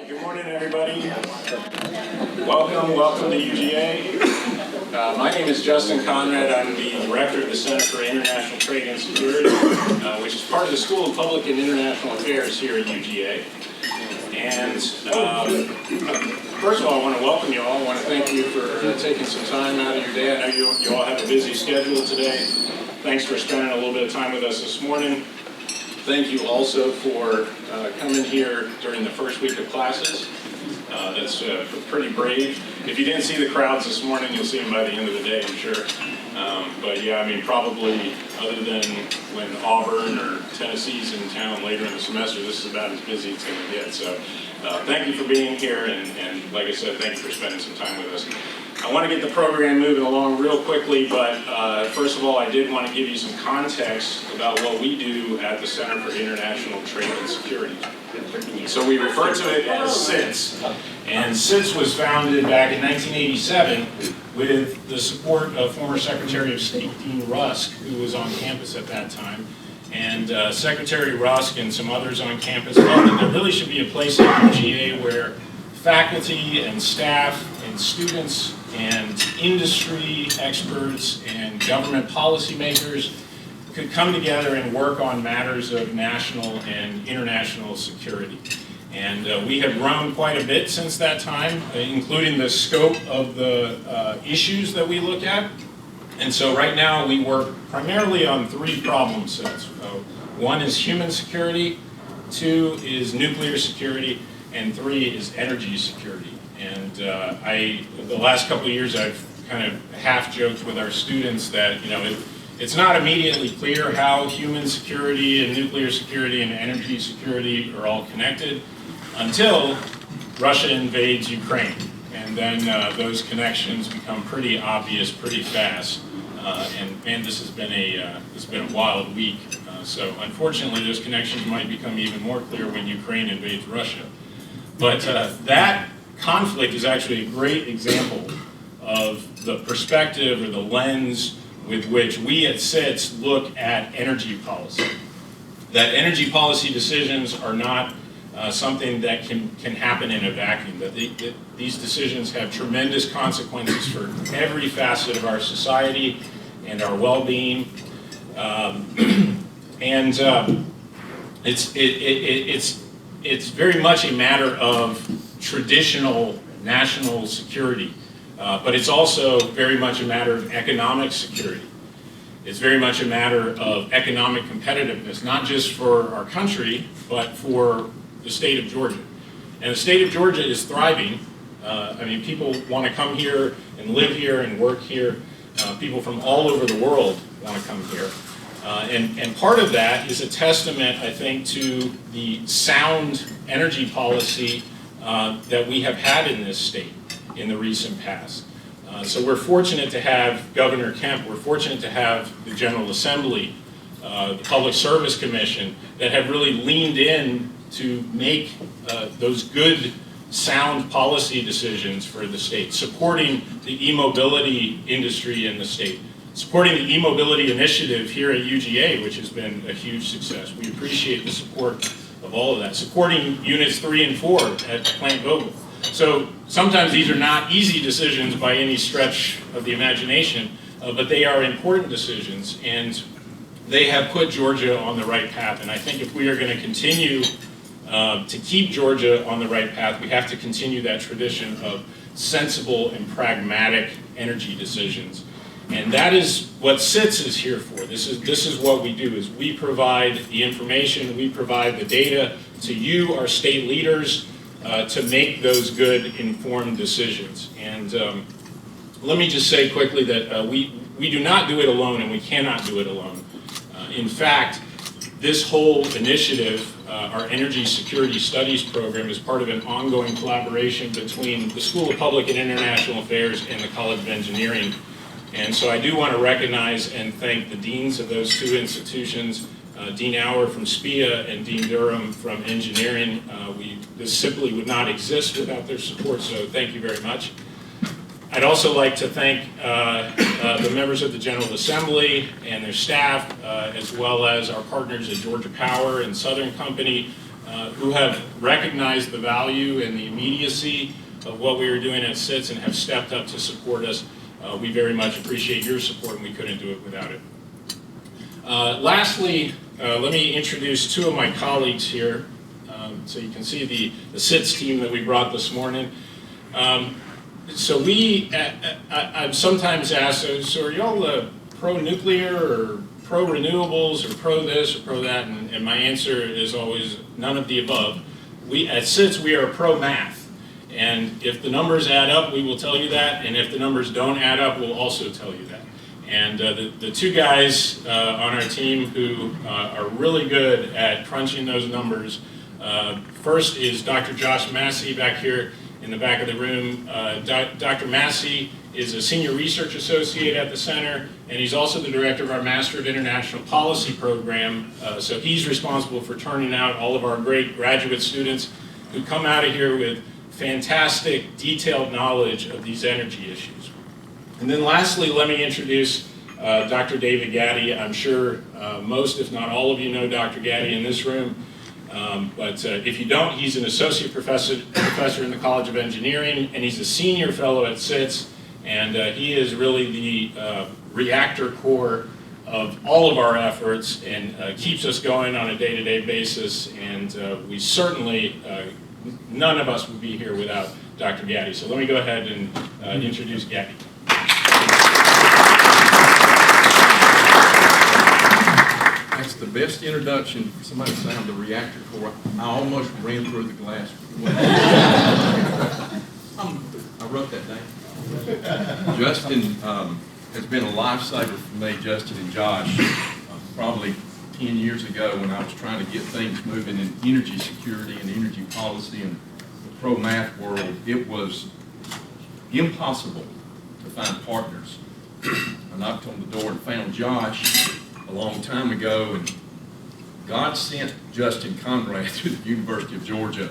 Good morning, everybody. Welcome to UGA. My name is Justin Conrad. I'm the director of the Center for International Trade and Security, which is part of the School of Public and International Affairs here at UGA. And first of all, I want to welcome you all. I want to thank you for taking some time out of your day. I know you all have a busy schedule today. Thanks for spending a little bit of time with us this morning. Thank you also for coming here during the first week of classes. That's pretty brave. If you didn't see the crowds this morning, you'll see them by the end of the day, I'm sure. But yeah, I mean, probably other than when Auburn or Tennessee's in town later in the semester, this is about as busy as it's going to get. So thank you for being here, and like I said, thank you for spending some time with us. I want to get the program moving along real quickly, but first of all, I did want to give you some context about what we do at the Center for International Trade and Security. So we refer to it as CITS, and CITS was founded back in 1987 with the support of former Secretary of State Dean Rusk, who was on campus at that time. And Secretary Rusk and some others on campus felt that there really should be a place at UGA where faculty and staff and students and industry experts and government policymakers could come together and work on matters of national and international security. And we have grown quite a bit since that time, including the scope of the issues that we look at. And so right now we work primarily on three problem sets. One is human security, two is nuclear security, and three is energy security. And the last couple of years, I've kind of half joked with our students that, it's not immediately clear how human security and nuclear security and energy security are all connected until Russia invades Ukraine. And then those connections become pretty obvious pretty fast. And man, this has been a wild week. So unfortunately, those connections might become even more clear when Ukraine invades Russia. But that conflict is actually a great example of the perspective or the lens with which we at CITS look at energy policy. That energy policy decisions are not something that can happen in a vacuum, that these decisions have tremendous consequences for every facet of our society and our well-being. It's very much a matter of traditional national security, but it's also very much a matter of economic security. It's very much a matter of economic competitiveness, not just for our country, but for the state of Georgia. And the state of Georgia is thriving. People want to come here and live here and work here. People from all over the world want to come here. And part of that is a testament, I think, to the sound energy policy that we have had in this state in the recent past. So we're fortunate to have Governor Kemp, we're fortunate to have the General Assembly, the Public Service Commission, that have really leaned in to make those good, sound policy decisions for the state, supporting the e-mobility industry in the state, supporting the e-mobility initiative here at UGA, which has been a huge success. We appreciate the support of all of that, supporting units 3 and 4 at Plant Vogtle. So sometimes these are not easy decisions by any stretch of the imagination, but they are important decisions, and they have put Georgia on the right path. And I think if we are going to continue to keep Georgia on the right path, we have to continue that tradition of sensible and pragmatic energy decisions. And that is what CITS is here for. This is what we do, is we provide the information, we provide the data to you, our state leaders, to make those good, informed decisions. And let me just say quickly that we do not do it alone, and we cannot do it alone. In fact, this whole initiative, our Energy Security Studies program, is part of an ongoing collaboration between the School of Public and International Affairs and the College of Engineering. And so I do want to recognize and thank the deans of those two institutions, Dean Auer from SPIA and Dean Durham from Engineering. This simply would not exist without their support, so thank you very much. I'd also like to thank the members of the General Assembly and their staff, as well as our partners at Georgia Power and Southern Company, who have recognized the value and the immediacy of what we were doing at SITS and have stepped up to support us. We very much appreciate your support, and we couldn't do it without it. Lastly, let me introduce two of my colleagues here. So you can see the SITS team that we brought this morning. So I'm sometimes asked, so are y'all pro-nuclear or pro-renewables or pro-this or pro-that? And my answer is always none of the above. At SITS, we are pro-math. And if the numbers add up, we will tell you that. And if the numbers don't add up, we'll also tell you that. And the two guys on our team who are really good at crunching those numbers, first is Dr. Josh Massey back here in the back of the room. Dr. Massey is a senior research associate at the center, and he's also the director of our Master of International Policy program. So he's responsible for turning out all of our great graduate students who come out of here with fantastic, detailed knowledge of these energy issues. And then lastly, let me introduce Dr. David Gaddy. I'm sure most, if not all of you know Dr. Gaddy in this room. But if you don't, he's an associate professor in the College of Engineering, and he's a senior fellow at SITS, and he is really the reactor core of all of our efforts and keeps us going on a day-to-day basis, and we certainly, none of us would be here without Dr. Gaddy. So let me go ahead and introduce Gaddy. That's the best introduction for somebody to sound the reactor core. I almost ran through the glass. I wrote that down. Justin has been a lifesaver for me, Justin and Josh. Probably 10 years ago when I was trying to get things moving in energy security and energy policy and the pro-math world, it was impossible to find partners. I knocked on the door and found Josh a long time ago, and God sent Justin Conrad to the University of Georgia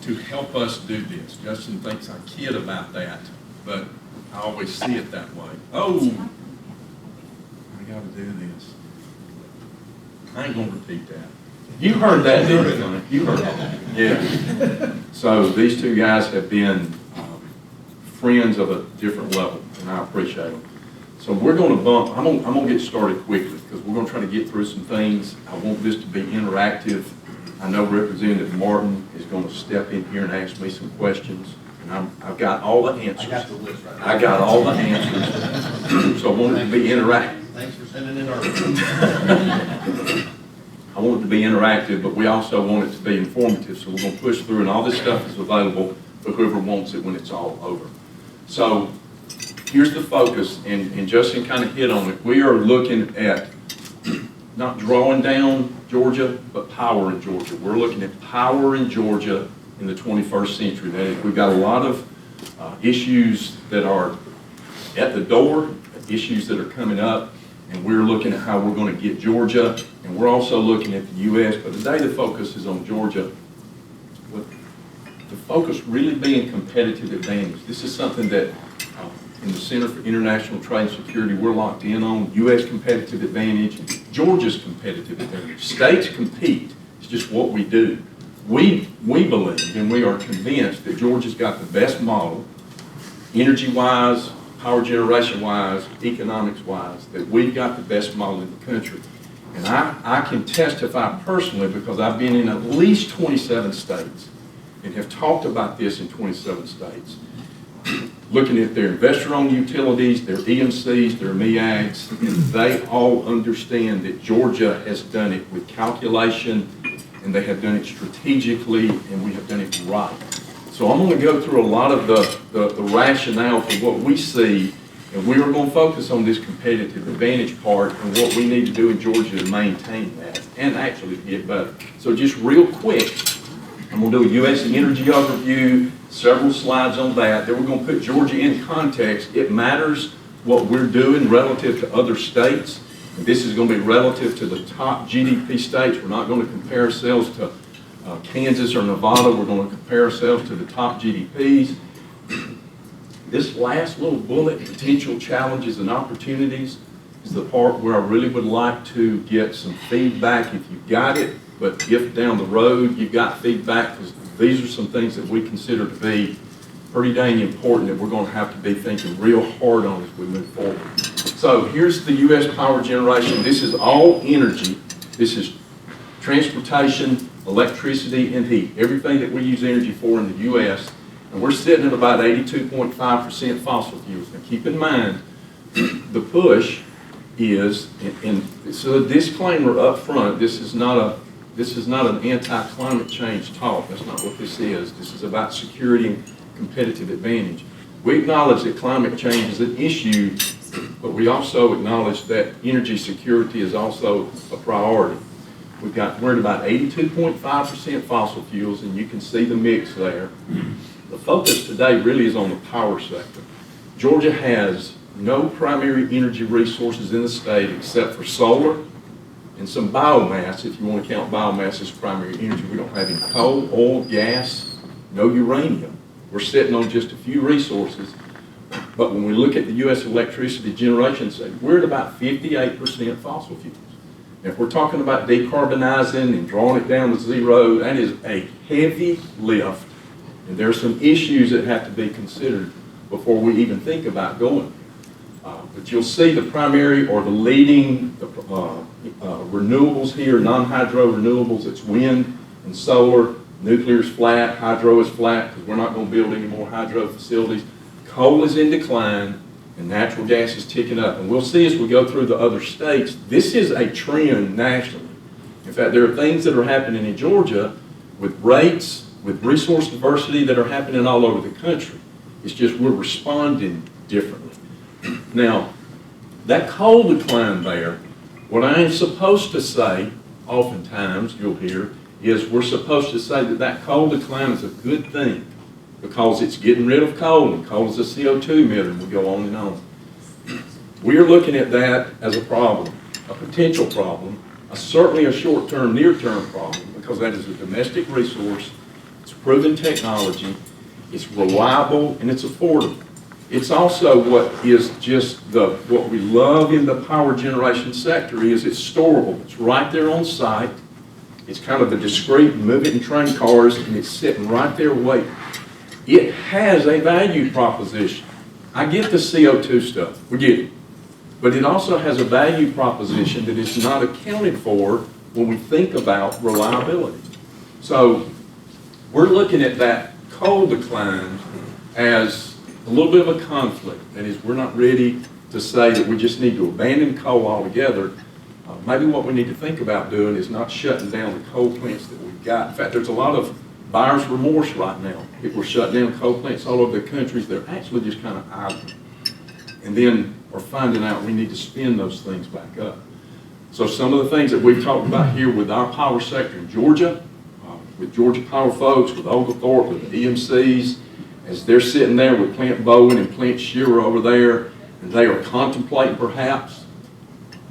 to help us do this. Justin thinks I kid about that, but I always see it that way. Oh, I got to do this. I ain't going to repeat that. You heard that, didn't you? You heard that. Yeah. So these two guys have been friends of a different level, and I appreciate them. So we're going to bump, I'm going to get started quickly because we're going to try to get through some things. I want this to be interactive. I know Representative Martin is going to step in here and ask me some questions. And I've got all the answers. I got the list right now. I got all the answers. So I want it to be interactive. Thanks for sending it early. I want it to be interactive, but we also want it to be informative. So we're going to push through, and all this stuff is available for whoever wants it when it's all over. So here's the focus, and Justin kind of hit on it. We are looking at not drawing down Georgia, but power in Georgia. We're looking at power in Georgia in the 21st century. That is, we've got a lot of issues that are at the door, issues that are coming up, and we're looking at how we're going to get Georgia, and we're also looking at the U.S., but today the focus is on Georgia. With the focus really being competitive advantage. This is something that in the Center for International Trade and Security, we're locked in on. U.S. competitive advantage, Georgia's competitive advantage. States compete. It's just what we do. We believe and we are convinced that Georgia's got the best model, energy-wise, power generation-wise, economics-wise, that we've got the best model in the country. And I can testify personally because I've been in at least 27 states and have talked about this in 27 states. Looking at their investor-owned utilities, their EMCs, their MEAGs, and they all understand that Georgia has done it with calculation, and they have done it strategically, and we have done it right. So I'm going to go through a lot of the rationale for what we see, and we are going to focus on this competitive advantage part and what we need to do in Georgia to maintain that and actually get better. So just real quick, I'm going to do a U.S. energy overview, several slides on that. Then we're going to put Georgia in context. It matters what we're doing relative to other states. And this is going to be relative to the top GDP states. We're not going to compare ourselves to Kansas or Nevada. We're going to compare ourselves to the top GDPs. This last little bullet, potential challenges and opportunities, is the part where I really would like to get some feedback. If you've got it, But if down the road you've got feedback, because these are some things that we consider to be pretty dang important that we're going to have to be thinking real hard on as we move forward. So here's the U.S. power generation. This is all energy. This is transportation, electricity, and heat. Everything that we use energy for in the U.S. And we're sitting at about 82.5% fossil fuels. Now keep in mind, the push is, and so the disclaimer up front, this is not an anti-climate change talk. That's not what this is. This is about security and competitive advantage. We acknowledge that climate change is an issue, but we also acknowledge that energy security is also a priority. We're at about 82.5% fossil fuels, and you can see the mix there. The focus today really is on the power sector. Georgia has no primary energy resources in the state except for solar and some biomass, if you want to count biomass as primary energy. We don't have any coal, oil, gas, no uranium. We're sitting on just a few resources. But when we look at the U.S. electricity generation sector, we're at about 58% fossil fuels. If we're talking about decarbonizing and drawing it down to zero, that is a heavy lift. And there are some issues that have to be considered before we even think about going. But you'll see the primary or the leading renewables here, non-hydro renewables, it's wind and solar. Nuclear is flat, hydro is flat because we're not going to build any more hydro facilities. Coal is in decline and natural gas is ticking up. And we'll see as we go through the other states, this is a trend nationally. In fact, there are things that are happening in Georgia with rates, with resource diversity that are happening all over the country. It's just we're responding differently. Now, that coal decline there, what I am supposed to say, oftentimes you'll hear, is we're supposed to say that that coal decline is a good thing because it's getting rid of coal, and coal is a CO2 emitter, and we go on and on. We are looking at that as a problem, a potential problem, certainly a short-term, near-term problem, because that is a domestic resource, it's proven technology, it's reliable, and it's affordable. It's also what is just what we love in the power generation sector is it's storable. It's right there on site. It's kind of a discrete move it in train cars, and it's sitting right there waiting. It has a value proposition. I get the CO2 stuff, we get it. But it also has a value proposition that is not accounted for when we think about reliability. So we're looking at that coal decline as a little bit of a conflict. That is, we're not ready to say that we just need to abandon coal altogether. Maybe what we need to think about doing is not shutting down the coal plants that we've got. In fact, there's a lot of buyer's remorse right now. People are shutting down coal plants all over the country. They're actually just kind of idle. And then are finding out we need to spin those things back up. So some of the things that we've talked about here with our power sector in Georgia, with Georgia Power folks, with Oglethorpe, with the EMCs, as they're sitting there with Plant Bowen and Plant Shearer over there, and they are contemplating perhaps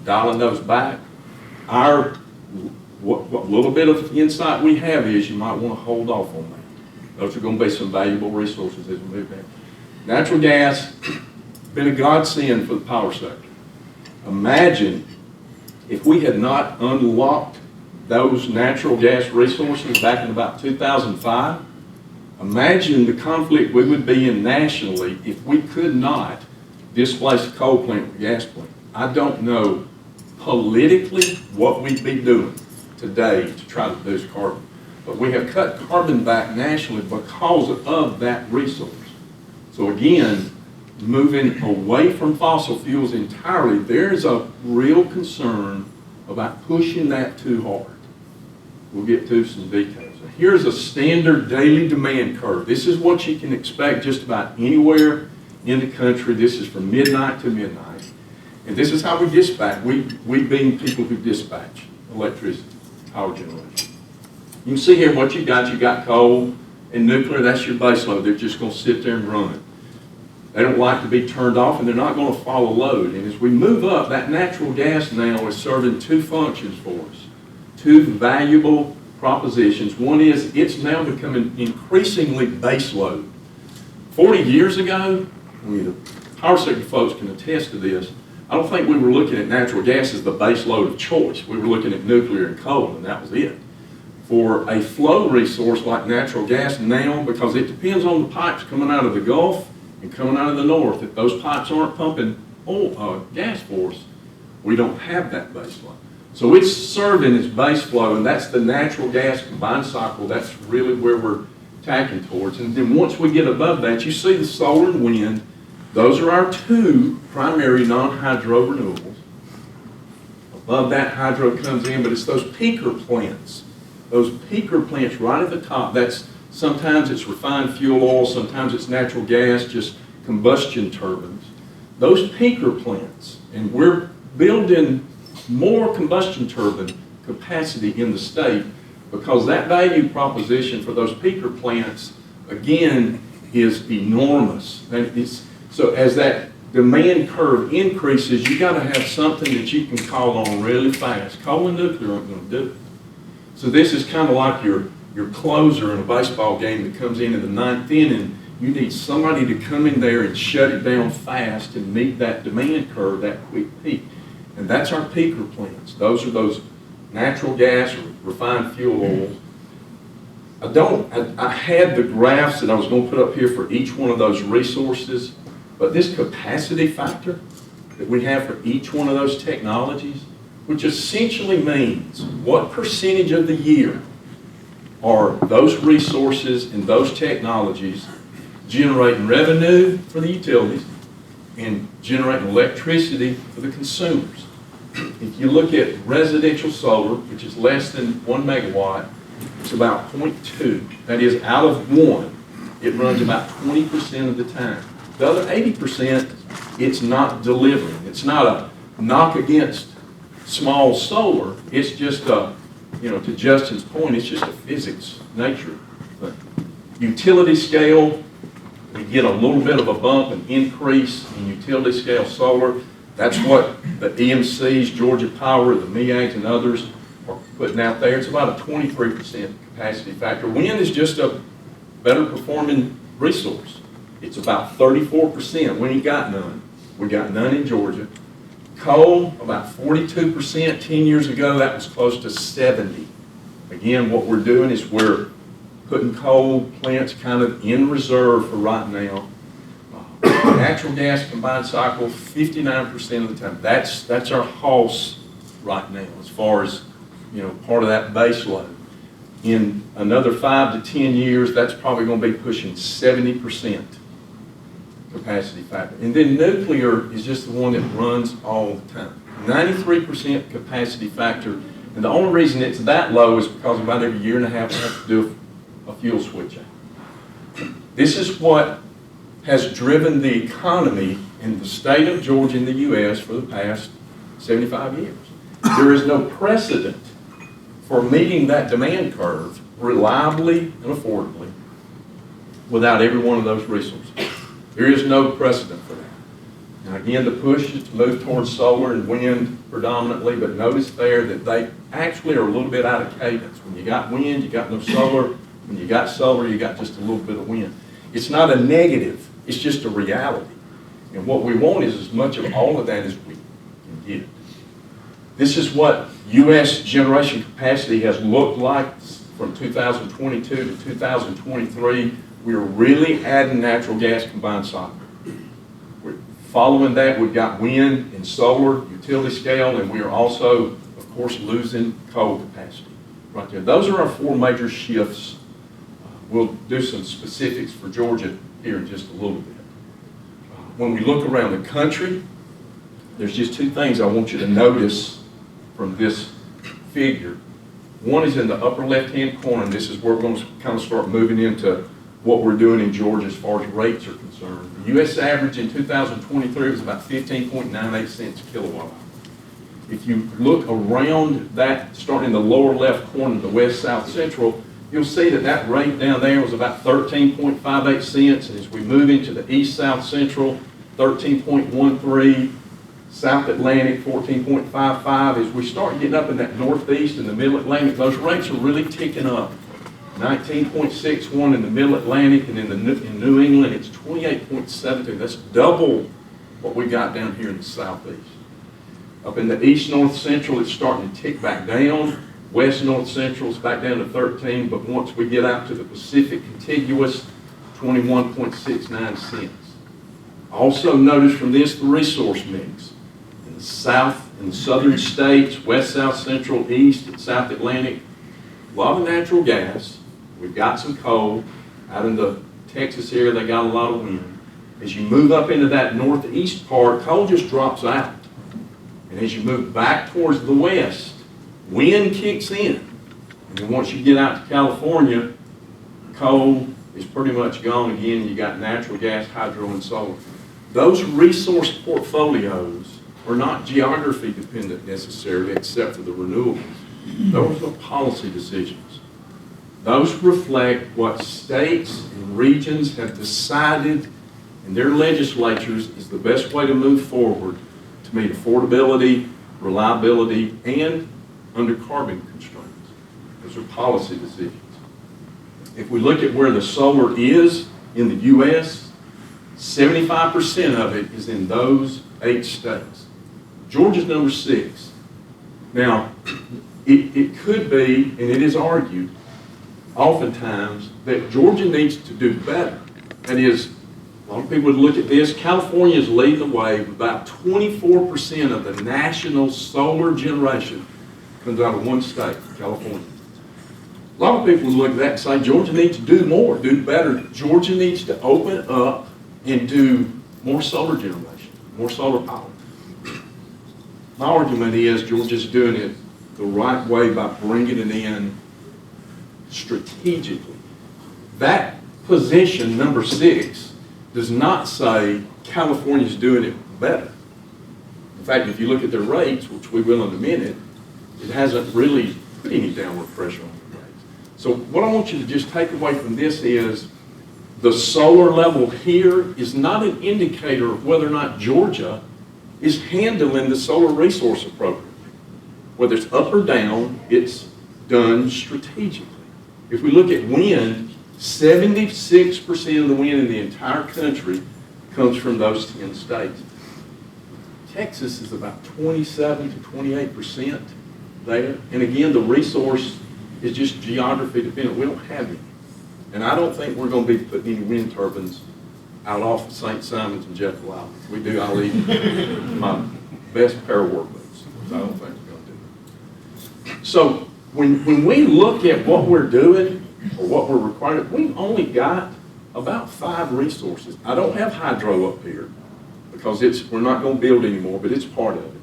dialing those back. What little bit of insight we have is you might want to hold off on that. Those are going to be some valuable resources as we move down. Natural gas, been a godsend for the power sector. Imagine if we had not unlocked those natural gas resources back in about 2005. Imagine the conflict we would be in nationally if we could not displace a coal plant with a gas plant. I don't know politically what we'd be doing today to try to reduce carbon. But we have cut carbon back nationally because of that resource. So again, moving away from fossil fuels entirely, there's a real concern about pushing that too hard. We'll get to some details. Here's a standard daily demand curve. This is what you can expect just about anywhere in the country. This is from midnight to midnight. And this is how we dispatch. We being people who dispatch electricity, power generation. You can see here what you got. You got coal and nuclear. That's your base load. They're just going to sit there and run. They don't like to be turned off, and they're not going to follow load. And as we move up, that natural gas now is serving two functions for us, two valuable propositions. One is it's now becoming increasingly base load. 40 years ago, the power sector folks can attest to this, I don't think we were looking at natural gas as the base load of choice. We were looking at nuclear and coal, and that was it. For a flow resource like natural gas now, because it depends on the pipes coming out of the Gulf and coming out of the north. If those pipes aren't pumping gas for us, we don't have that base flow. So it's serving as base flow, and that's the natural gas combined cycle. That's really where we're tacking towards. And then once we get above that, you see the solar and wind. Those are our two primary non-hydro renewables. Above that, hydro comes in, but it's those peaker plants. Those peaker plants right at the top, sometimes it's refined fuel oil, sometimes it's natural gas, just combustion turbines. Those peaker plants, and we're building more combustion turbine capacity in the state because that value proposition for those peaker plants, again, is enormous. So as that demand curve increases, you got to have something that you can call on really fast. Coal and nuclear aren't going to do it. So this is kind of like your closer in a baseball game that comes in the ninth inning. You need somebody to come in there and shut it down fast and meet that demand curve, that quick peak. And that's our peaker plants. Those are those natural gas or refined fuel oils. I had the graphs that I was going to put up here for each one of those resources, but this capacity factor that we have for each one of those technologies, which essentially means what percentage of the year are those resources and those technologies generating revenue for the utilities and generating electricity for the consumers. If you look at residential solar, which is less than 1 megawatt, it's about 0.2. That is, out of 1, it runs about 20% of the time. The other 80%, it's not delivering. It's not a knock against small solar. It's just to Justin's point, it's just a physics nature. But utility scale, we get a little bit of a bump, an increase in utility scale solar. That's what the EMCs, Georgia Power, the MEAGs, and others are putting out there. It's about a 23% capacity factor. Wind is just a better performing resource. It's about 34%. We ain't got none. We got none in Georgia. Coal, about 42%. 10 years ago, that was close to 70. Again, what we're doing is we're putting coal plants kind of in reserve for right now. Natural gas combined cycle, 59% of the time. That's our house right now as far as, part of that base load. In another 5 to 10 years, that's probably going to be pushing 70% capacity factor. And then nuclear is just the one that runs all the time. 93% capacity factor. And the only reason it's that low is because about every year and a half we have to do a fuel switch out. This is what has driven the economy in the state of Georgia and the U.S. for the past 75 years. There is no precedent for meeting that demand curve reliably and affordably without every one of those resources. There is no precedent for that. Now again, the push is to move towards solar and wind predominantly, but notice there that they actually are a little bit out of cadence. When you got wind, you got no solar. When you got solar, you got just a little bit of wind. It's not a negative, it's just a reality. And what we want is as much of all of that as we can get. This is what U.S. generation capacity has looked like from 2022 to 2023. We're really adding natural gas combined cycle. Following that, we've got wind and solar, utility scale, and we are also, of course, losing coal capacity right there. Those are our 4 major shifts. We'll do some specifics for Georgia here in just a little bit. When we look around the country, there's just 2 things I want you to notice from this figure. One is in the upper left-hand corner, and this is where we're going to kind of start moving into what we're doing in Georgia as far as rates are concerned. The U.S. average in 2023 was about 15.98 cents a kilowatt hour. If you look around that, starting in the lower left corner, the west, south, central, you'll see that that rate down there was about 13.58 cents. And as we move into the east, south, central, 13.13, South Atlantic, 14.55. As we start getting up in that northeast and the middle Atlantic, those rates are really ticking up. 19.61 in the middle Atlantic, and in New England, it's 28.72. That's double what we got down here in the southeast. Up in the east, north, central, it's starting to tick back down. West, North, Central's back down to 13, but once we get out to the Pacific contiguous, 21.69 cents. Also notice from this the resource mix. In the South and Southern states, West, South, Central, East, and South Atlantic, a lot of natural gas. We've got some coal. Out in the Texas area, they got a lot of wind. As you move up into that northeast part, coal just drops out. And as you move back towards the west, wind kicks in. And then once you get out to California, coal is pretty much gone again. You got natural gas, hydro, and solar. Those resource portfolios are not geography dependent necessarily, except for the renewables. Those are policy decisions. Those reflect what states and regions have decided in their legislatures is the best way to move forward to meet affordability, reliability, and under carbon constraints. Those are policy decisions. If we look at where the solar is in the U.S., 75% of it is in those 8 states. Georgia's number 6. Now, it could be, and it is argued, oftentimes, that Georgia needs to do better. That is, a lot of people would look at this. California is leading the way with about 24% of the national solar generation comes out of one state, California. A lot of people would look at that and say, Georgia needs to do more, do better. Georgia needs to open up and do more solar generation, more solar power. My argument is Georgia's doing it the right way by bringing it in strategically. That position, number 6, does not say California's doing it better. In fact, if you look at their rates, which we will in a minute, it hasn't really put any downward pressure on the rates. So what I want you to just take away from this is the solar level here is not an indicator of whether or not Georgia is handling the solar resource appropriately. Whether it's up or down, it's done strategically. If we look at wind, 76% of the wind in the entire country comes from those 10 states. Texas is about 27 to 28% there. And again, the resource is just geography dependent. We don't have any. And I don't think we're going to be putting any wind turbines out off of St. Simons and Jekyll Island. If we do, I'll leave my best pair of work boots. I don't think we're going to do it. So when we look at what we're doing or what we're requiring, we've only got about 5 resources. I don't have hydro up here because we're not going to build anymore, but it's part of it.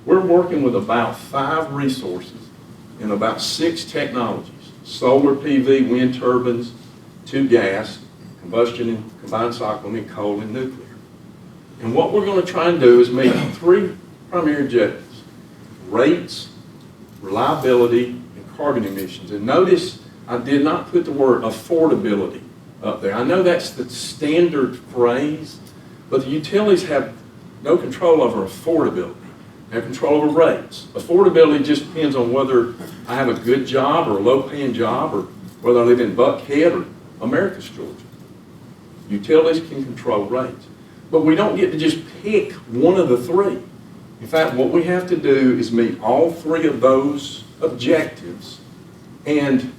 We're working with about 5 resources and about 6 technologies: solar PV, wind turbines, 2 gas, combustion and combined cycle, and coal and nuclear. And what we're going to try and do is meet 3 primary objectives: rates, reliability, and carbon emissions. And notice I did not put the word affordability up there. I know that's the standard phrase, but the utilities have no control over affordability. They have control over rates. Affordability just depends on whether I have a good job or a low-paying job, or whether I live in Buckhead or Americus, Georgia. Utilities can control rates. But we don't get to just pick one of the 3. In fact, what we have to do is meet all 3 of those objectives, and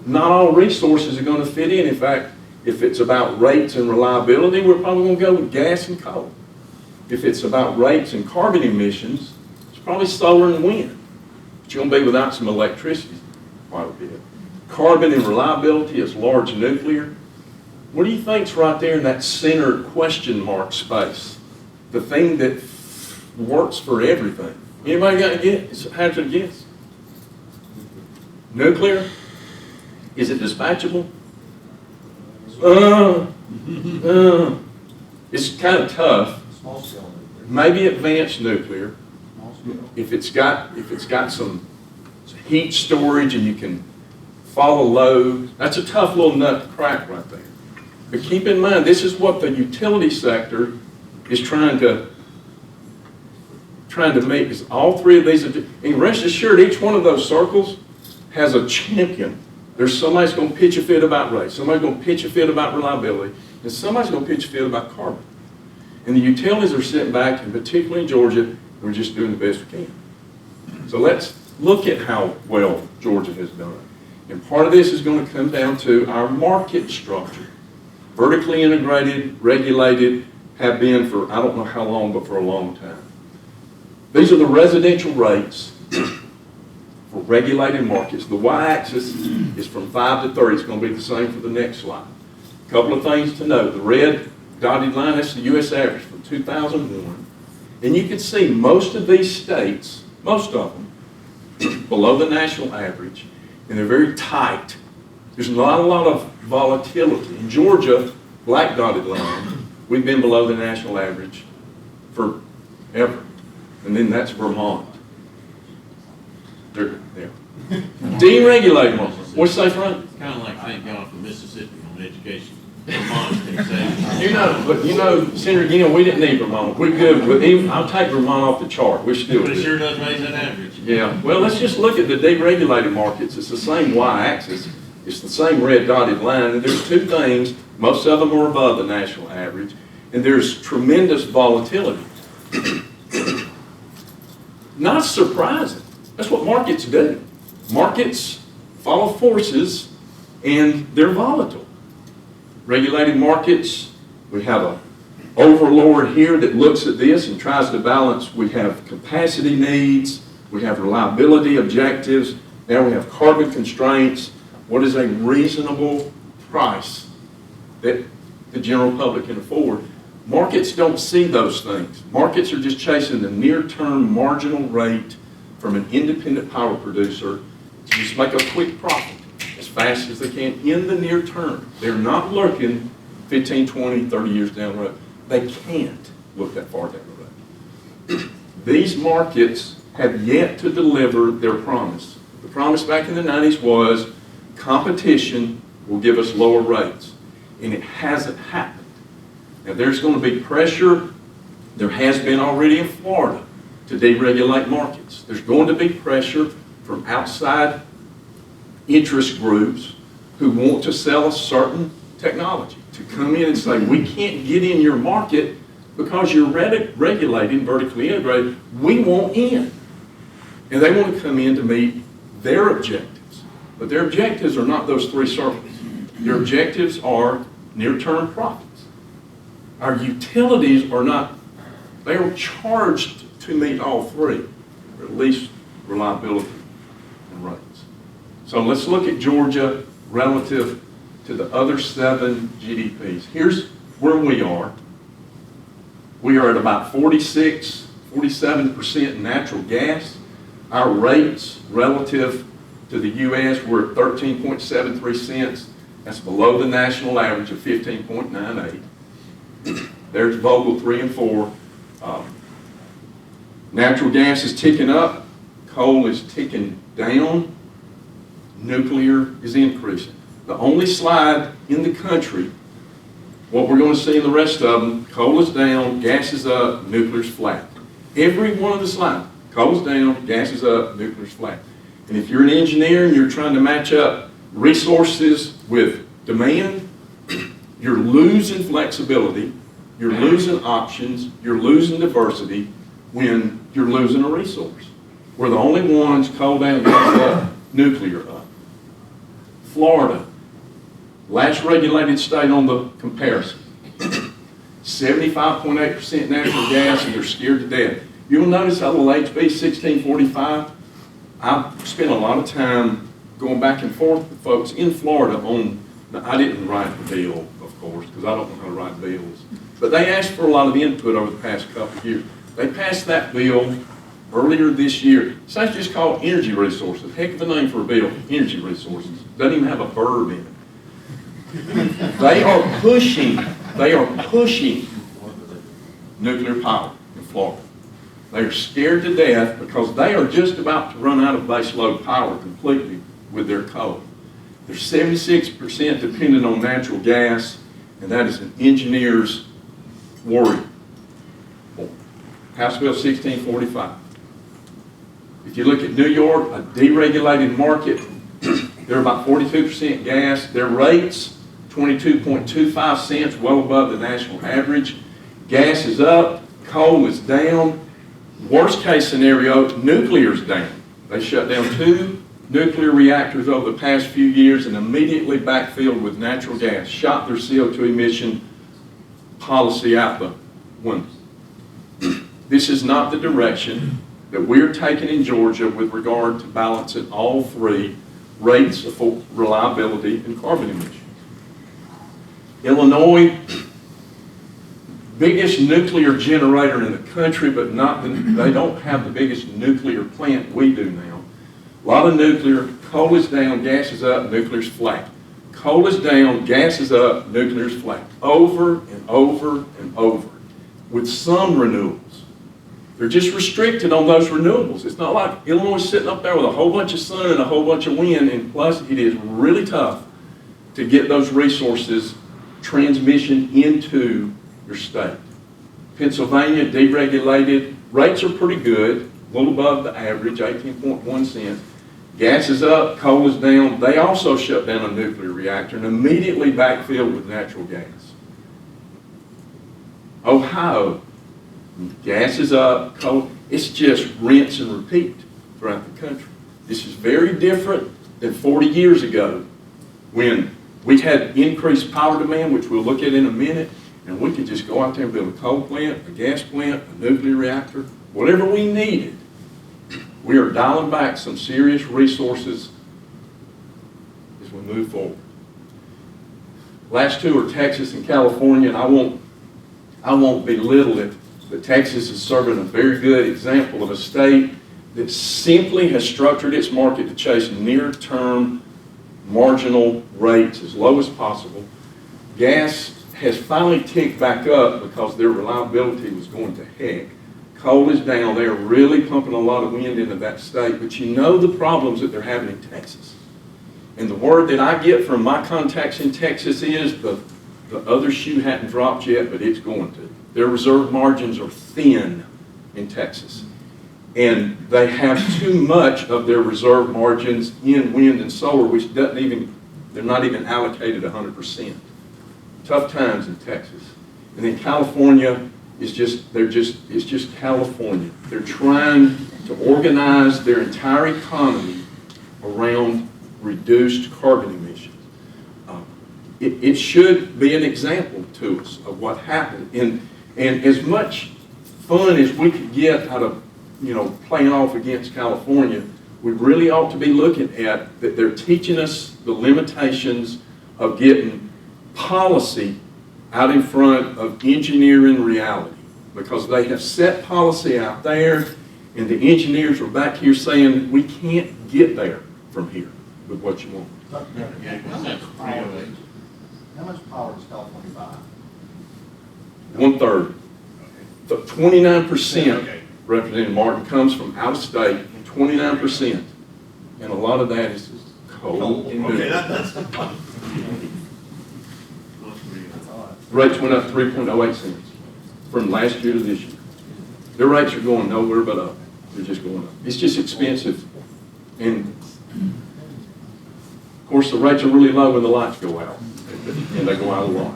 not all resources are going to fit in. In fact, if it's about rates and reliability, we're probably going to go with gas and coal. If it's about rates and carbon emissions, it's probably solar and wind. But you're going to be without some electricity quite a bit. Carbon and reliability is large nuclear. What do you think's right there in that center question mark space? The thing that works for everything. Anybody got a guess? Hazard a guess? Nuclear? Is it dispatchable? It's kind of tough. Small scale nuclear. Maybe advanced nuclear. Small scale. If it's got some heat storage and you can follow load, that's a tough little nut to crack right there. But keep in mind, this is what the utility sector is trying to make, is all 3 of these, and rest assured, each one of those circles has a champion. There's somebody's going to pitch a fit about rates, somebody's going to pitch a fit about reliability, and somebody's going to pitch a fit about carbon. And the utilities are sitting back, and particularly in Georgia, we're just doing the best we can. So let's look at how well Georgia has done. And part of this is going to come down to our market structure. Vertically integrated, regulated, have been for I don't know how long, but for a long time. These are the residential rates for regulated markets. The y-axis is from 5 to 30. It's going to be the same for the next slide. A couple of things to note. The red dotted line, that's the U.S. average from 2001. And you can see most of these states, most of them, below the national average, and they're very tight. There's not a lot of volatility. In Georgia, black dotted line, we've been below the national average forever. And then that's Vermont. There. Deregulated markets. What's that, Frank? It's kind of like thank God for Mississippi on education. Vermont can say. You know, Senator, we didn't need Vermont. We're good. I'll take Vermont off the chart. We're still But it good. sure does raise that average. Yeah, well, let's just look at the deregulated markets. It's the same y-axis. It's the same red dotted line. And there's two things. Most of them are above the national average. And there's tremendous volatility. Not surprising. That's what markets do. Markets follow forces, and they're volatile. Regulated markets, we have an overlord here that looks at this and tries to balance. We have capacity needs. We have reliability objectives. Now we have carbon constraints. What is a reasonable price that the general public can afford? Markets don't see those things. Markets are just chasing the near-term marginal rate from an independent power producer to just make a quick profit as fast as they can in the near term. They're not looking 15, 20, 30 years down the road. They can't look that far down the road. These markets have yet to deliver their promise. The promise back in the 90s was competition will give us lower rates, and it hasn't happened. Now, there's going to be pressure, there has been already in Florida, to deregulate markets. There's going to be pressure from outside interest groups who want to sell a certain technology, to come in and say, we can't get in your market because you're regulating, vertically integrated, we want in. And they want to come in to meet their objectives. But their objectives are not those three circles. Their objectives are near-term profits. Our utilities are not, they are charged to meet all three, or at least reliability and rates. So let's look at Georgia relative to the other 7 GDPs. Here's where we are. We are at about 46, 47% natural gas. Our rates relative to the U.S. were at 13.73 cents. That's below the national average of 15.98. There's Vogel 3 and 4. Natural gas is ticking up. Coal is ticking down. Nuclear is increasing. The only slide in the country, what we're going to see in the rest of them, coal is down, gas is up, nuclear is flat. Every one of the slides, coal is down, gas is up, nuclear is flat. And if you're an engineer and you're trying to match up resources with demand, you're losing flexibility, you're losing options, you're losing diversity when you're losing a resource. We're the only ones, coal down, gas up, nuclear up. Florida, last regulated state on the comparison. 75.8% natural gas, and they're scared to death. You'll notice that little HB 1645, I've spent a lot of time going back and forth with folks in Florida on, now I didn't write the bill, of course, because I don't know how to write bills, but they asked for a lot of input over the past couple of years. They passed that bill earlier this year. So it's just called energy resources. Heck of a name for a bill, energy resources. Doesn't even have a verb in it. They are pushing nuclear power in Florida. They are scared to death because they are just about to run out of baseload power completely with their coal. They're 76% dependent on natural gas, and that is an engineer's worry. House Bill 1645. If you look at New York, a deregulated market, they're about 42% gas. Their rates, 22.25 cents, well above the national average. Gas is up, coal is down. Worst case scenario, nuclear's down. They shut down 2 nuclear reactors over the past few years and immediately backfilled with natural gas, shot their CO2 emission policy out the window. This is not the direction that we're taking in Georgia with regard to balancing all 3 rates of reliability and carbon emissions. Illinois, biggest nuclear generator in the country, but they don't have the biggest nuclear plant we do now. A lot of nuclear, coal is down, gas is up, nuclear's flat. Coal is down, gas is up, nuclear's flat. Over and over and over, with some renewables. They're just restricted on those renewables. It's not like Illinois is sitting up there with a whole bunch of sun and a whole bunch of wind, and plus it is really tough to get those resources transmission into your state. Pennsylvania, deregulated, rates are pretty good, a little above the average, 18.1 cents. Gas is up, coal is down. They also shut down a nuclear reactor and immediately backfilled with natural gas. Ohio, gas is up, coal, it's just rinse and repeat throughout the country. This is very different than 40 years ago when we had increased power demand, which we'll look at in a minute, and we could just go out there and build a coal plant, a gas plant, a nuclear reactor, whatever we needed. We are dialing back some serious resources as we move forward. Last 2 are Texas and California, and I won't belittle it, but Texas is serving a very good example of a state that simply has structured its market to chase near-term marginal rates as low as possible. Gas has finally ticked back up because their reliability was going to heck. Coal is down. They're really pumping a lot of wind into that state, but you know the problems that they're having in Texas. And the word that I get from my contacts in Texas is the other shoe hadn't dropped yet, but it's going to. Their reserve margins are thin in Texas. And they have too much of their reserve margins in wind and solar, which they're not even allocated 100%. Tough times in Texas. And then California is it's just California. They're trying to organize their entire economy around reduced carbon emissions. It should be an example to us of what happened. And as much fun as we could get out of playing off against California, we really ought to be looking at that they're teaching us the limitations of getting policy out in front of engineering reality, because they have set policy out there and the engineers are back here saying we can't get there from here with what you want. How much power does California buy? 1/3. The 29%, Representative Martin, comes from out of state, 29%. And a lot of that is coal and nuclear. Rates went up 3.08 cents from last year to this year. Their rates are going nowhere but up. They're just going up. It's just expensive. And of course the rates are really low when the lights go out. And they go out a lot.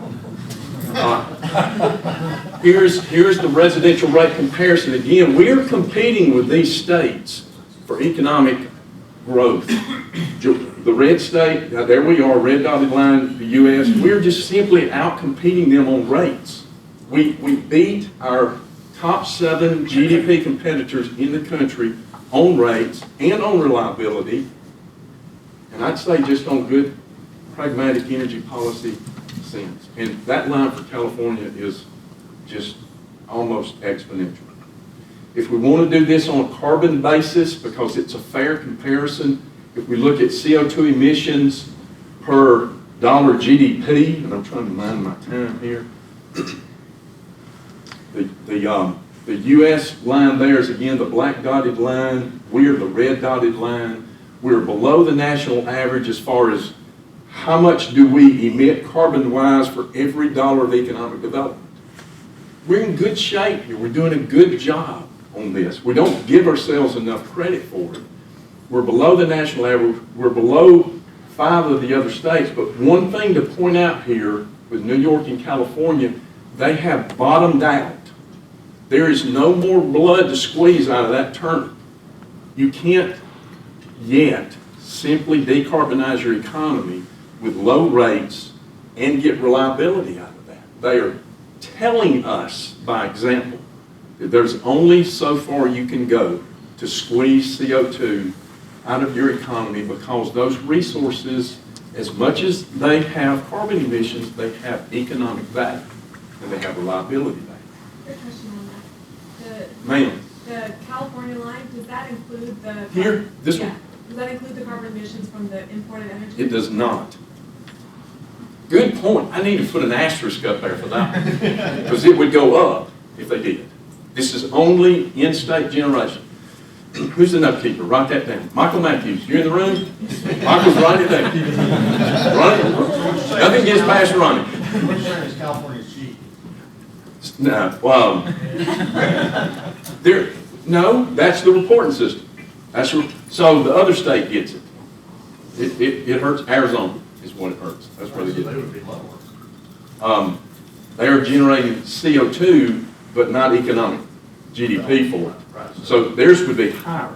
Here's the residential rate comparison. Again, we're competing with these states for economic growth. The red state, there we are, red dotted line, the U.S., we're just simply out-competing them on rates. We beat our top 7 GDP competitors in the country on rates and on reliability, and I'd say just on good, pragmatic energy policy sense. And that line for California is just almost exponential. If we want to do this on a carbon basis, because it's a fair comparison, if we look at CO2 emissions per dollar GDP, and I'm trying to mind my time here, the U.S. line there is again the black dotted line. We're the red dotted line. We're below the national average as far as how much do we emit carbon-wise for every dollar of economic development. We're in good shape here. We're doing a good job on this. We don't give ourselves enough credit for it. We're below the national average. We're below 5 of the other states. But one thing to point out here with New York and California, they have bottomed out. There is no more blood to squeeze out of that turnip. You can't yet simply decarbonize your economy with low rates and get reliability out of that. They are telling us by example that there's only so far you can go to squeeze CO2 out of your economy, because those resources, as much as they have carbon emissions, they have economic value and they have reliability value. Quick question on that. Ma'am, The California line, does that include the? here, this Yeah. one, Does that include the carbon emissions from the imported energy? it does not. Good point. I need to put an asterisk up there for that, because it would go up if they did. This is only in-state generation. Who's the note keeper? Write that down. Michael Matthews, you in the room? Michael's write it down. Run it. Nothing gets past running. What you're saying is California's cheap. No, no, that's the reporting system. So the other state gets it. It hurts Arizona is what it hurts. That's where they get They it. would be lower. They are generating CO2, but not economic GDP for it. Right. So theirs would be higher.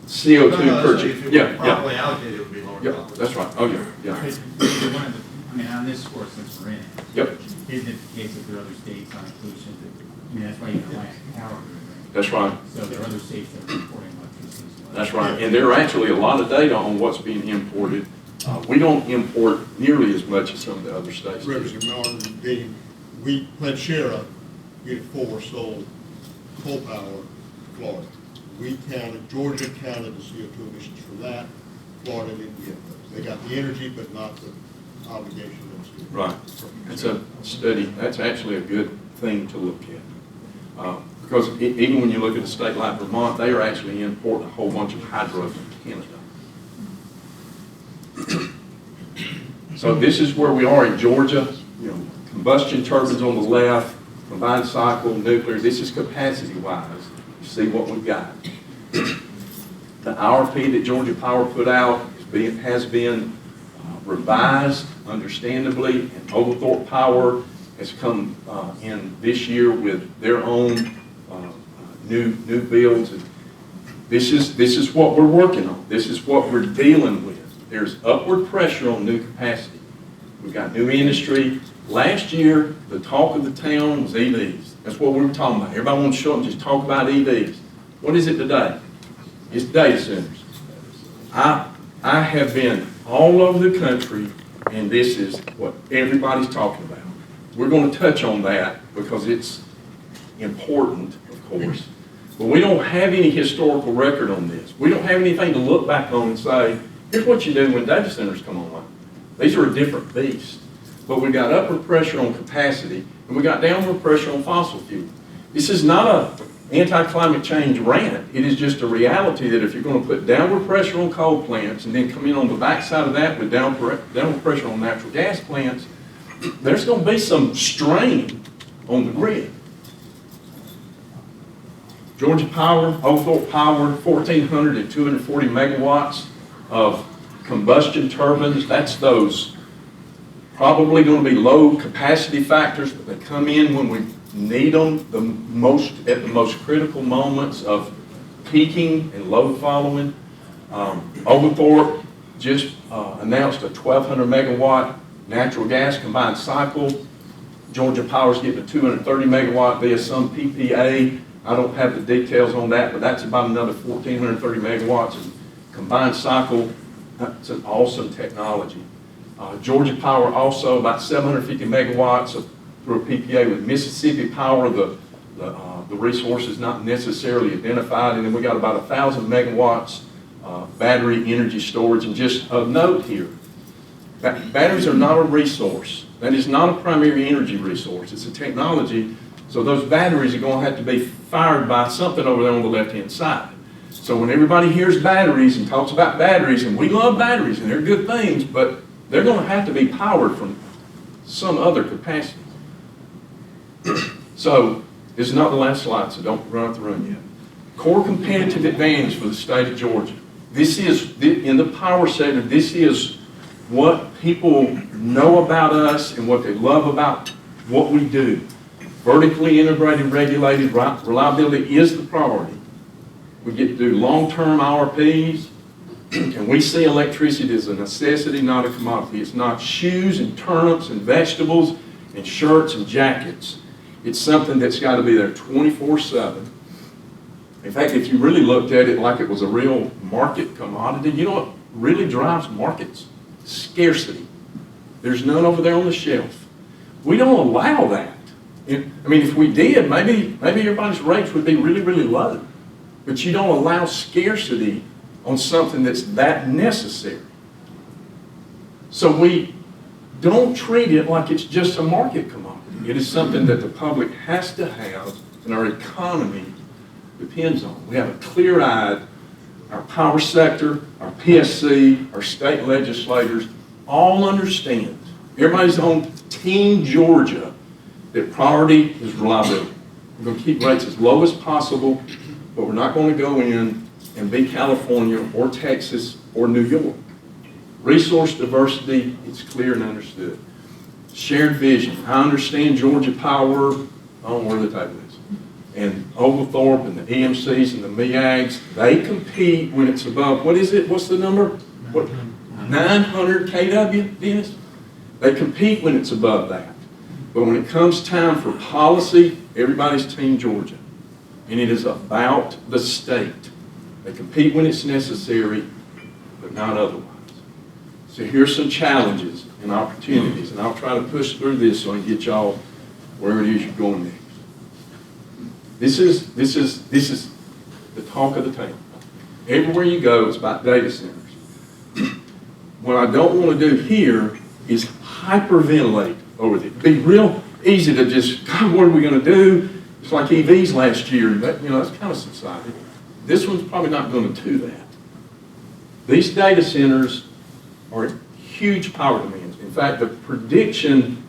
CO2 per If G. it Yeah, were yeah, properly allocated, it would be lower. yeah, that's right. Oh, yeah, yeah. I mean, on this score, since we're in it. Yep, Isn't it the case that there are other states on inclusion that, I mean, that's why you have Atlantic Power doing it. that's right. So there are other states that are reporting electricity as well. That's right. And there are actually a lot of data on what's being imported. We don't import nearly as much as some of the other states do. Representative Martin, we had Sheriff Unit 4 sold coal power to Florida. Georgia counted the CO2 emissions from that. Florida didn't get those. They got the energy, but not the obligation of CO2. Right. That's a study, that's actually a good thing to look at. Because even when you look at a state like Vermont, they are actually importing a whole bunch of hydro from Canada. So this is where we are in Georgia. You know, combustion turbines on the left, combined cycle, nuclear. This is capacity-wise. You see what we've got. The RFP that Georgia Power put out has been revised, understandably, and Oglethorpe Power has come in this year with their own new builds. And this is what we're working on. This is what we're dealing with. There's upward pressure on new capacity. We've got new industry. Last year, the talk of the town was EVs. That's what we were talking about. Everybody wants to show up and just talk about EVs. What is it today? It's data centers. I have been all over the country, and this is what everybody's talking about. We're going to touch on that because it's important, of course. But we don't have any historical record on this. We don't have anything to look back on and say, here's what you do when data centers come online. These are a different beast. But we got upward pressure on capacity, and we got downward pressure on fossil fuel. This is not an anti-climate change rant. It is just a reality that if you're going to put downward pressure on coal plants and then come in on the backside of that with downward pressure on natural gas plants, there's going to be some strain on the grid. Georgia Power, Oglethorpe Power, 1,400 and 240 megawatts of combustion turbines. That's those probably going to be low capacity factors, but they come in when we need them at the most critical moments of peaking and load following. Oglethorpe just announced a 1,200 megawatt natural gas combined cycle. Georgia Power's getting a 230 megawatt via some PPA. I don't have the details on that, but that's about another 1,430 megawatts of combined cycle. That's an awesome technology. Georgia Power also about 750 megawatts through a PPA with Mississippi Power. The resource is not necessarily identified, and then we got about 1,000 megawatts battery energy storage. And just a note here, batteries are not a resource. That is not a primary energy resource. It's a technology. So those batteries are going to have to be fired by something over there on the left-hand side. So when everybody hears batteries and talks about batteries, and we love batteries and they're good things, but they're going to have to be powered from some other capacity. So this is not the last slide, so don't run out the room yet. Core competitive advantage for the state of Georgia. This is, in the power sector, this is what people know about us and what they love about what we do. Vertically integrated, regulated, reliability is the priority. We get to do long-term RPs. And we see electricity as a necessity, not a commodity. It's not shoes and turnips and vegetables and shirts and jackets. It's something that's got to be there 24/7. In fact, if you really looked at it like it was a real market commodity, you know what really drives markets? Scarcity. There's none over there on the shelf. We don't allow that. I mean, if we did, maybe everybody's rates would be really, really low. But you don't allow scarcity on something that's that necessary. So we don't treat it like it's just a market commodity. It is something that the public has to have and our economy depends on. We have a clear-eyed, our power sector, our PSC, our state legislators all understand. Everybody's on Team Georgia that priority is reliability. We're going to keep rates as low as possible, but we're not going to go in and be California or Texas or New York. Resource diversity, it's clear and understood. Shared vision. I understand Georgia Power, I don't know where the table is, and Oglethorpe and the EMCs and the MEAGs, they compete when it's above, what is it? What's the number? What? 900 kW, Dennis? They compete when it's above that. But when it comes time for policy, everybody's Team Georgia. And it is about the state. They compete when it's necessary, but not otherwise. So here's some challenges and opportunities, and I'll try to push through this so I can get y'all where it is you're going next. This is the talk of the town. Everywhere you go, it's about data centers. What I don't want to do here is hyperventilate over it. It'd be real easy to just, God, what are we going to do? It's like EVs last year. That, that's kind of subsided. This one's probably not going to do that. These data centers are huge power demands. In fact, the prediction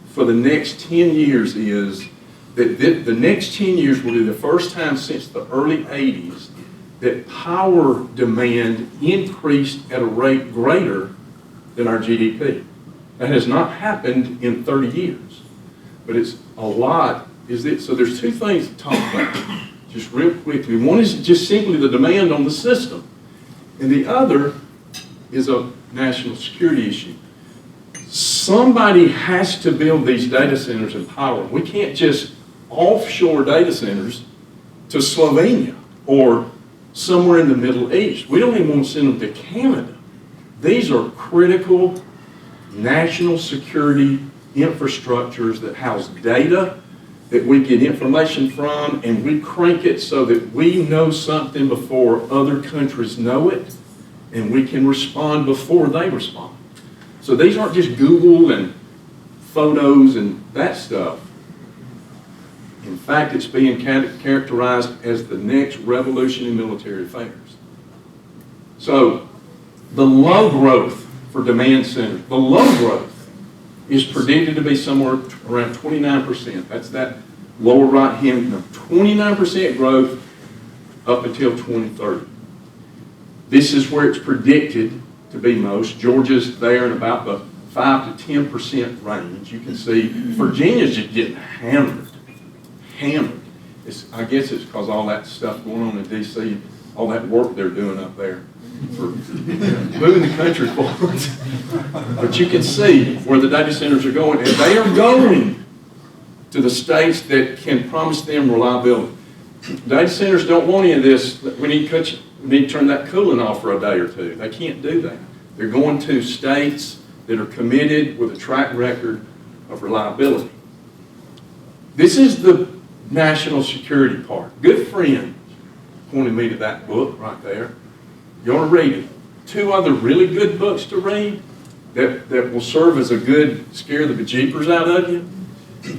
for the next 10 years is that the next 10 years will be the first time since the early 80s that power demand increased at a rate greater than our GDP. That has not happened in 30 years, but it's a lot. So there's two things to talk about, just real quickly. One is just simply the demand on the system, and the other is a national security issue. Somebody has to build these data centers and power. We can't just offshore data centers to Slovenia or somewhere in the Middle East. We don't even want to send them to Canada. These are critical national security infrastructures that house data that we get information from, and we crank it so that we know something before other countries know it, and we can respond before they respond. So these aren't just Google and photos and that stuff. In fact, it's being characterized as the next revolution in military affairs. So the low growth for demand centers, the low growth is predicted to be somewhere around 29%. That's that lower right hand, 29% growth up until 2030. This is where it's predicted to be most. Georgia's there in about the 5 to 10% range. You can see Virginia's just getting hammered. I guess it's because all that stuff going on in D.C., all that work they're doing up there for moving the country forward. But you can see where the data centers are going, and they are going to the states that can promise them reliability. Data centers don't want any of this. We need to turn that cooling off for a day or two. They can't do that. They're going to states that are committed with a track record of reliability. This is the national security part. Good friend pointed me to that book right there. You ought to read it. Two other really good books to read that will serve as a good scare the bejeepers out of you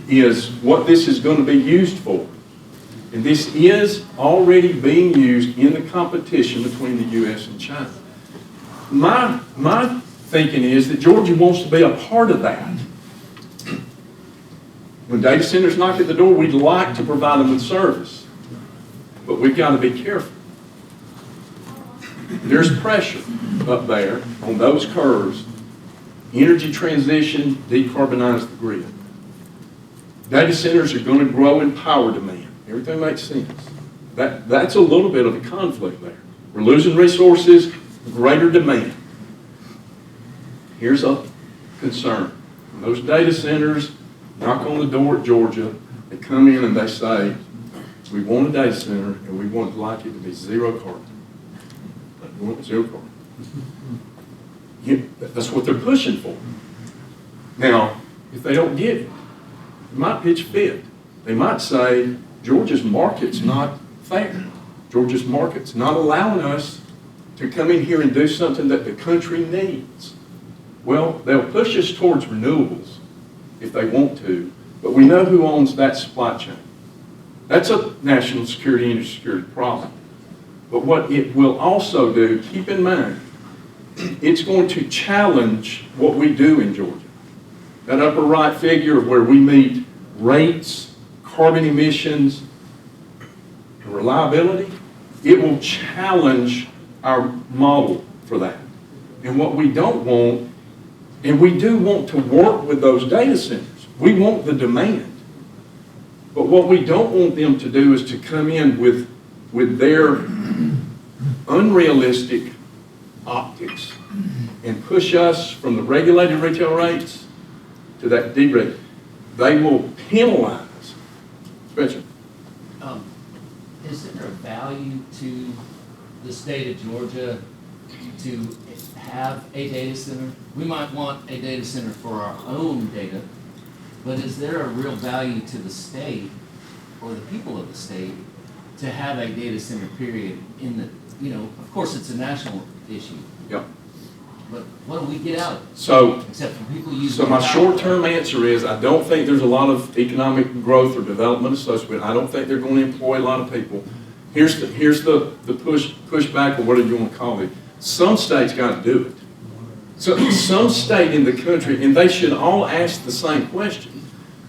is what this is going to be used for. And this is already being used in the competition between the U.S. and China. My thinking is that Georgia wants to be a part of that. When data centers knock at the door, we'd like to provide them with service. But we've got to be careful. There's pressure up there on those curves. Energy transition, decarbonize the grid. Data centers are going to grow in power demand. Everything makes sense. That's a little bit of a conflict there. We're losing resources, greater demand. Here's a concern. When those data centers knock on the door at Georgia, they come in and they say, we want a data center and we want like it to be zero carbon. We want zero carbon. That's what they're pushing for. Now, if they don't get it, they might pitch fit. They might say, Georgia's market's not fair. Georgia's market's not allowing us to come in here and do something that the country needs. Well, they'll push us towards renewables if they want to, but we know who owns that supply chain. That's a national security, energy security problem. But what it will also do, keep in mind, it's going to challenge what we do in Georgia. That upper right figure of where we meet rates, carbon emissions, and reliability, it will challenge our model for that. And what we don't want, and we do want to work with those data centers. We want the demand. But what we don't want them to do is to come in with their unrealistic optics and push us from the regulated retail rates to that deregulated. They will penalize, Spencer. Is there a value to the state of Georgia to have a data center? We might want a data center for our own data, but is there a real value to the state or the people of the state to have a data center period in the, of course it's a national issue. Yep. But what do we get out of it? So, Except for people using. so my short-term answer is I don't think there's a lot of economic growth or development associated with it. I don't think they're going to employ a lot of people. Here's the pushback, or whatever you want to call it. Some states got to do it. So some state in the country, and they should all ask the same question,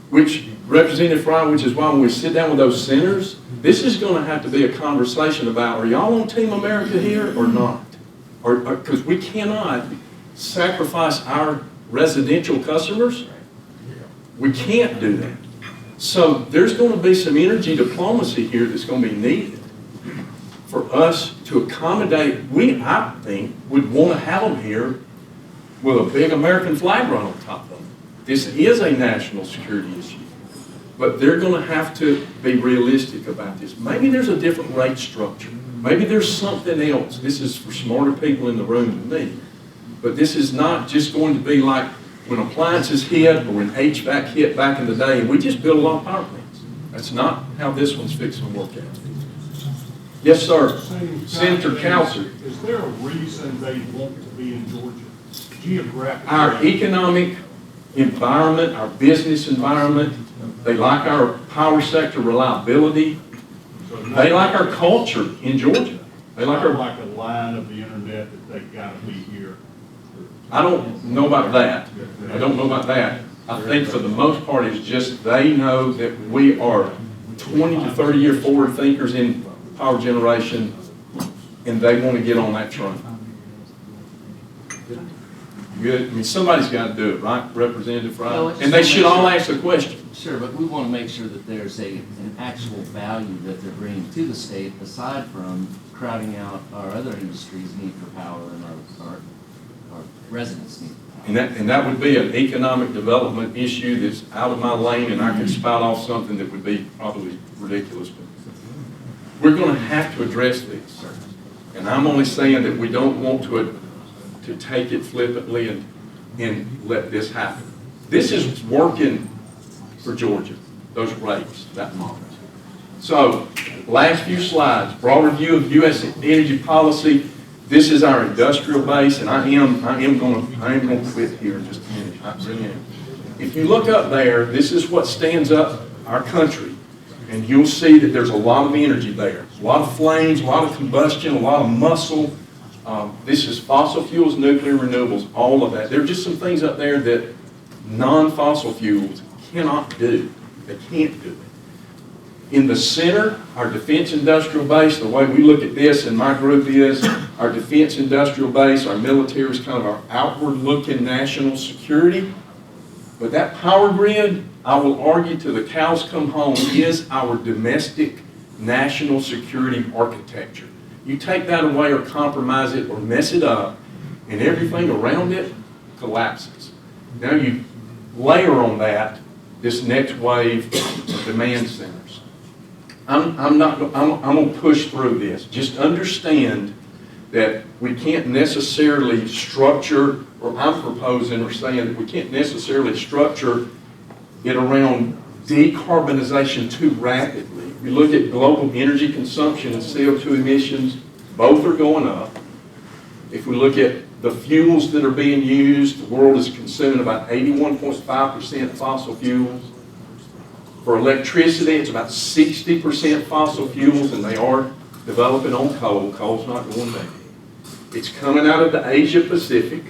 which Representative Fry, which is why when we sit down with those centers, this is going to have to be a conversation about, are y'all on Team America here or not? Because we cannot sacrifice our residential customers. We can't do that. So there's going to be some energy diplomacy here that's going to be needed for us to accommodate. I think, would want to have them here with a big American flag run on top of them. This is a national security issue. But they're going to have to be realistic about this. Maybe there's a different rate structure. Maybe there's something else. This is for smarter people in the room than me. But this is not just going to be like when appliances hit or when HVAC hit back in the day and we just built a lot of power plants. That's not how this one's fixing to work out. Yes, sir. Senator Cowser. Is there a reason they want to be in Georgia? Geographically? Our economic environment, our business environment, they like our power sector reliability. They like our culture in Georgia. They like our. Like a line of the internet that they've got to be here. I don't know about that. I don't know about that. I think for the most part it's just they know that we are 20 to 30 year forward thinkers in power generation and they want to get on that train. Good. I mean, somebody's got to do it, right, Representative Fry? Well, And they should all ask the question. Sure, but we want to make sure that there's an actual value that they're bringing to the state aside from crowding out our other industries' need for power and our residents' need for power. And that would be an economic development issue that's out of my lane, and I could spout off something that would be probably ridiculous. But we're going to have to address this. And I'm only saying that we don't want to take it flippantly and let this happen. This is working for Georgia, those rates, that model. So, last few slides, broad review of U.S. energy policy. This is our industrial base, and I am going to quit here in just a minute. I really am. If you look up there, this is what stands up our country, and you'll see that there's a lot of energy there. A lot of flames, a lot of combustion, a lot of muscle. This is fossil fuels, nuclear, renewables, all of that. There are just some things up there that non-fossil fuels cannot do. They can't do it. In the center, our defense industrial base, the way we look at this and my group is, our defense industrial base, our military is kind of our outward-looking national security. But that power grid, I will argue till the cows come home, is our domestic national security architecture. You take that away or compromise it or mess it up, and everything around it collapses. Now you layer on that this next wave of demand centers. I'm gonna push through this. Just understand that we can't necessarily structure, or I'm proposing or saying that we can't necessarily structure it around decarbonization too rapidly. If you look at global energy consumption and CO2 emissions, both are going up. If we look at the fuels that are being used, the world is consuming about 81.5% fossil fuels. For electricity, it's about 60% fossil fuels, and they are developing on coal. Coal's not going down. It's coming out of the Asia Pacific.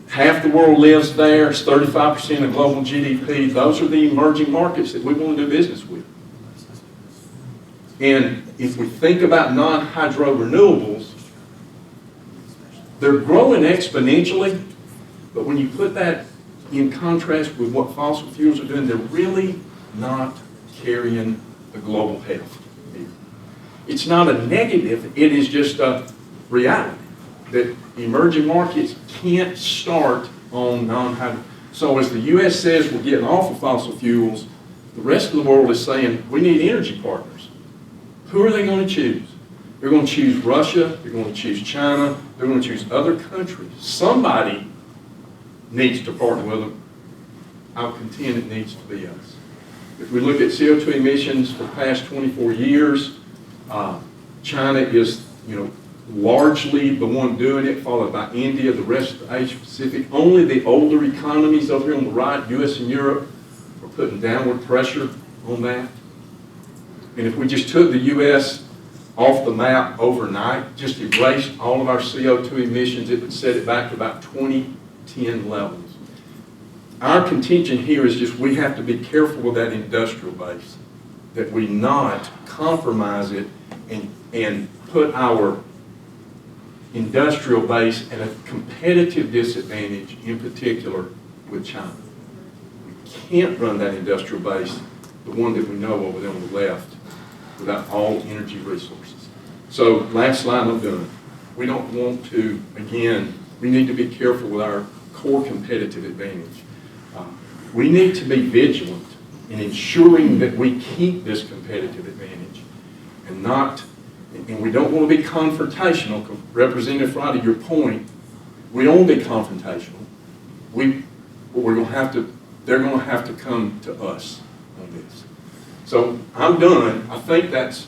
Half the world lives there. It's 35% of global GDP. Those are the emerging markets that we want to do business with. And if we think about non-hydro renewables, they're growing exponentially, but when you put that in contrast with what fossil fuels are doing, they're really not carrying the global health here. It's not a negative, it is just a reality that emerging markets can't start on non-hydro. So as the U.S. says we're getting off of fossil fuels, the rest of the world is saying we need energy partners. Who are they going to choose? They're going to choose Russia, they're going to choose China, they're going to choose other countries. Somebody needs to partner with them. I'll contend it needs to be us. If we look at CO2 emissions for the past 24 years, China is, largely the one doing it, followed by India, the rest of the Asia Pacific. Only the older economies over here on the right, US and Europe, are putting downward pressure on that. And if we just took the US off the map overnight, just erased all of our CO2 emissions, it would set it back to about 2010 levels. Our contention here is just we have to be careful with that industrial base, that we not compromise it and put our industrial base at a competitive disadvantage, in particular with China. We can't run that industrial base, the one that we know over there on the left, without all energy resources. So last slide, I'm done. We don't want to, again, we need to be careful with our core competitive advantage. We need to be vigilant in ensuring that we keep this competitive advantage and we don't want to be confrontational. Representative Friday, your point, we don't want to be confrontational. They're going to have to come to us on this. So I'm done. I think that's,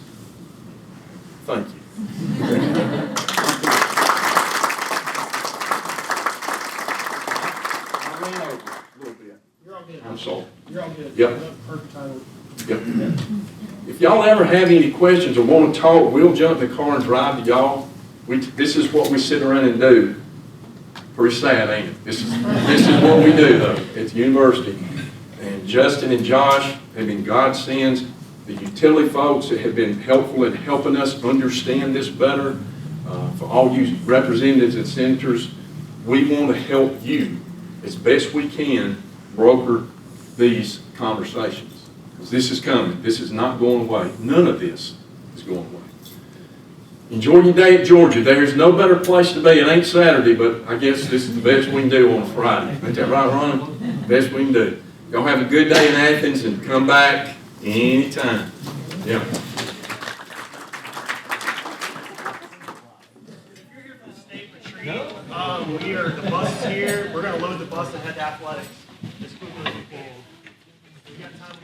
thank you. I ran over a little bit. You're all good. I'm sorry. You're all good. Yep. Perfect time. Yep. If y'all ever have any questions or want to talk, we'll jump in the car and drive to y'all. This is what we sit around and do. Pretty sad, ain't it? This is what we do, though, at the university. And Justin and Josh have been godsends. The utility folks that have been helpful in helping us understand this better. For all you representatives and senators, we want to help you as best we can broker these conversations. Because this is coming. This is not going away. None of this is going away. Enjoy your day at Georgia. There's no better place to be. It ain't Saturday, but I guess this is the best we can do on a Friday. Ain't that right, Ron? Best we can do. Y'all have a good day in Athens and come back anytime. Yeah. We are, the bus is here. We're going to load the bus and head to athletics as quickly as we can. We got time.